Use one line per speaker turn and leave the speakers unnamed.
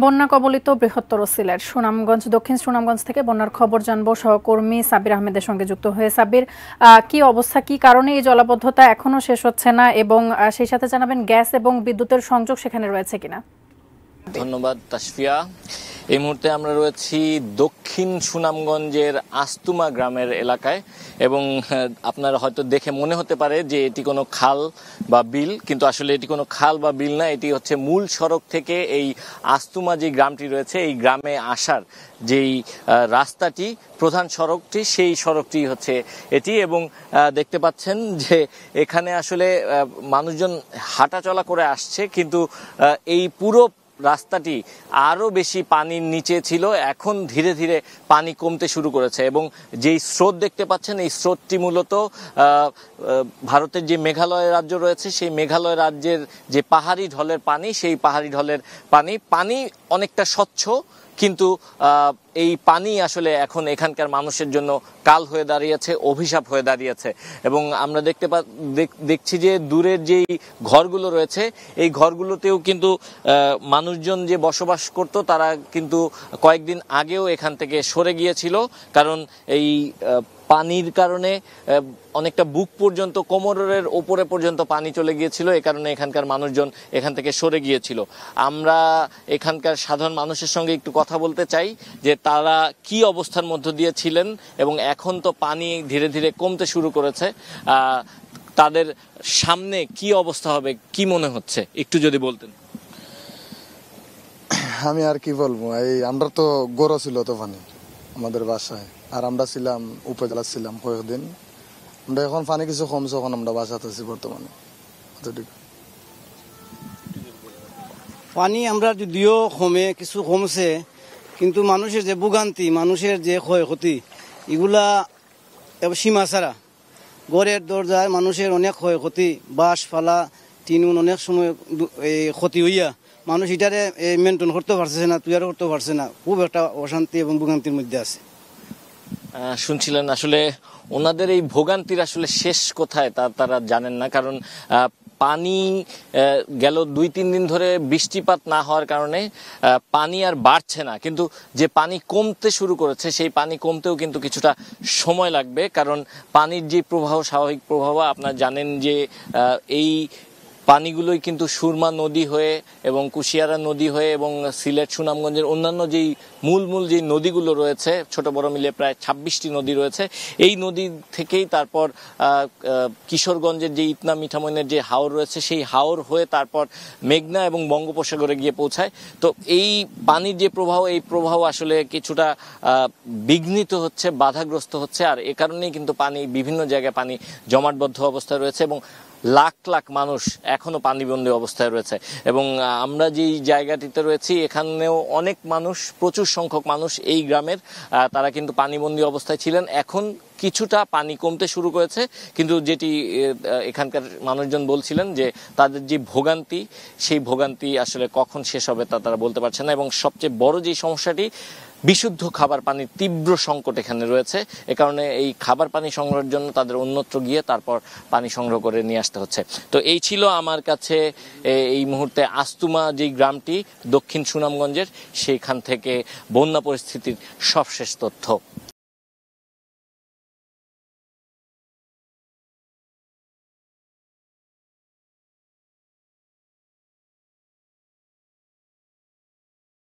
বন্যা কবলিত বৃহত্তর সিলেট সুনামগঞ্জ দক্ষিণ সুনামগঞ্জ থেকে বন্যার খবর জানবো সহকর্মী সাব্বির আহমেদের সঙ্গে যুক্ত হয়ে। সাব্বির, কি অবস্থা, কি কারণে এই জলাবদ্ধতা এখনো শেষ হচ্ছে না এবং সেই সাথে জানাবেন গ্যাস এবং বিদ্যুতের সংযোগ সেখানে রয়েছে কিনা?
ধন্যবাদ তাসফিয়া। এই মুহূর্তে আমরা রয়েছি দক্ষিণ সুনামগঞ্জের আস্তুমা গ্রামের এলাকায় এবং আপনারা হয়তো দেখে মনে হতে পারে যে এটি কোনো খাল বা বিল, কিন্তু আসলে এটি কোনো খাল বা বিল না। এটি হচ্ছে মূল সড়ক থেকে এই আস্তুমা যে গ্রামটি রয়েছে এই গ্রামে আসার যেই রাস্তাটি, প্রধান সড়কটি, সেই সড়কটি হচ্ছে এটি। এবং দেখতে পাচ্ছেন যে এখানে আসলে মানুষজন হাঁটাচলা করে আসছে, কিন্তু এই পুরো রাস্তাটি আরো বেশি পানির নিচে ছিল। এখন ধীরে ধীরে পানি কমতে শুরু করেছে এবং যেই স্রোত দেখতে পাচ্ছেন এই স্রোতটি মূলত ভারতের যে মেঘালয় রাজ্য রয়েছে সেই মেঘালয় রাজ্যের যে পাহাড়ি ঢলের পানি, সেই পাহাড়ি ঢলের পানি অনেকটা স্বচ্ছ, কিন্তু এই পানি আসলে এখন এখানকার মানুষের জন্য কাল হয়ে দাঁড়িয়েছে, অভিশাপ হয়ে দাঁড়িয়েছে। এবং আমরা দেখছি যে দূরের যেই ঘরগুলো রয়েছে এই ঘরগুলোতেও কিন্তু মানুষজন যে বসবাস করত তারা কিন্তু কয়েকদিন আগেও এখান থেকে সরে গিয়েছিল, কারণ এই পানির কারণে অনেকটা বুক পর্যন্ত, কোমরের ওপরে পর্যন্ত পানি চলে গিয়েছিল। এ কারণে এখানকার মানুষজন এখান থেকে সরে গিয়েছিল। আমরা এখানকার সাধারণ মানুষের সঙ্গে একটু কথা বলতে চাই যে তারা কি অবস্থার মধ্য দিয়ে ছিলেন এবং এখন তো পানি ধীরে ধীরে কমতে শুরু করেছে, তাদের সামনে কি অবস্থা হবে, কি মনে হচ্ছে একটু যদি বলতেন।
আমি আর কি বলবো, আমরা তো গড় ছিল তো পানি আমাদের বাসায়, আর আমরা ছিলাম উপজেলা ছিলাম কয়েকদিন। আমরা এখন পানি কিছু কমছে, এখন আমরা বাসাতে আছি বর্তমানে।
পানি আমরা যদিও কিছু কমছে, কিন্তু মানুষের যে ভোগান্তি, মানুষের যে ক্ষয়ক্ষতি, এগুলা সীমা ছাড়া। গড়ের দরজায় মানুষের অনেক ক্ষয়ক্ষতি, বাঁশ ফালা টিনুন অনেক সময় ক্ষতি হইয়া মানুষ এটারে মেনটেন করতে পারছে না, তৈরি করতে পারছে না। খুব একটা অশান্তি এবং ভোগান্তির মধ্যে আছে।
শুনছিলেন আসলে ওনাদের এই ভোগান্তির আসলে শেষ কোথায় তা তারা জানেন না, কারণ পানি গেল 2-3 দিন ধরে বৃষ্টিপাত না হওয়ার কারণে পানি আর বাড়ছে না, কিন্তু যে পানি কমতে শুরু করেছে সেই পানি কমতেও কিন্তু কিছুটা সময় লাগবে, কারণ পানির যে প্রবাহ, স্বাভাবিক প্রবাহ, আপনারা জানেন যে এই পানিগুলোই কিন্তু সুরমা নদী হয়ে এবং কুশিয়ারা নদী হয়ে এবং সিলেট সুনামগঞ্জের অন্যান্য যেই মূল যেই নদীগুলো রয়েছে, ছোট বড় মিলে প্রায় 26টি নদী রয়েছে, এই নদী থেকেই তারপর কিশোরগঞ্জের যে ইতনা মিঠামইনের যে হাওর রয়েছে সেই হাওর হয়ে তারপর মেঘনা এবং বঙ্গোপসাগরে গিয়ে পৌঁছায়। তো এই পানির যে প্রবাহ, এই প্রবাহ আসলে কিছুটা বিঘ্নিত হচ্ছে, বাধাগ্রস্ত হচ্ছে, আর এ কারণেই কিন্তু পানি বিভিন্ন জায়গায় পানি জমাটবদ্ধ অবস্থায় রয়েছে এবং লাখ লাখ মানুষ এখনো পানিবন্দী অবস্থায় রয়েছে। এবং আমরা যেই জায়গাটিতে রয়েছি এখানেও অনেক মানুষ, প্রচুর সংখ্যক মানুষ এই গ্রামের, তারা কিন্তু পানিবন্দী অবস্থায় ছিলেন। এখন কিছুটা পানি কমতে শুরু করেছে, কিন্তু যেটি এখানকার মানুষজন বলছিলেন যে তাদের যে ভোগান্তি, সেই ভোগান্তি আসলে কখন শেষ হবে তা তারা বলতে পারছে না। এবং সবচেয়ে বড় যে সমস্যাটি, বিশুদ্ধ খাবার পানির তীব্র সংকট এখানে রয়েছে। এ কারণে এই খাবার পানি সংগ্রহের জন্য তাদের অন্যত্র গিয়ে তারপর পানি সংগ্রহ করে নিয়ে আসতে হচ্ছে। তো এই ছিল আমার কাছে এই মুহূর্তে আস্তুমা যেই গ্রামটি দক্ষিণ সুনামগঞ্জের, সেইখান থেকে বন্যা পরিস্থিতির সবশেষ তথ্য।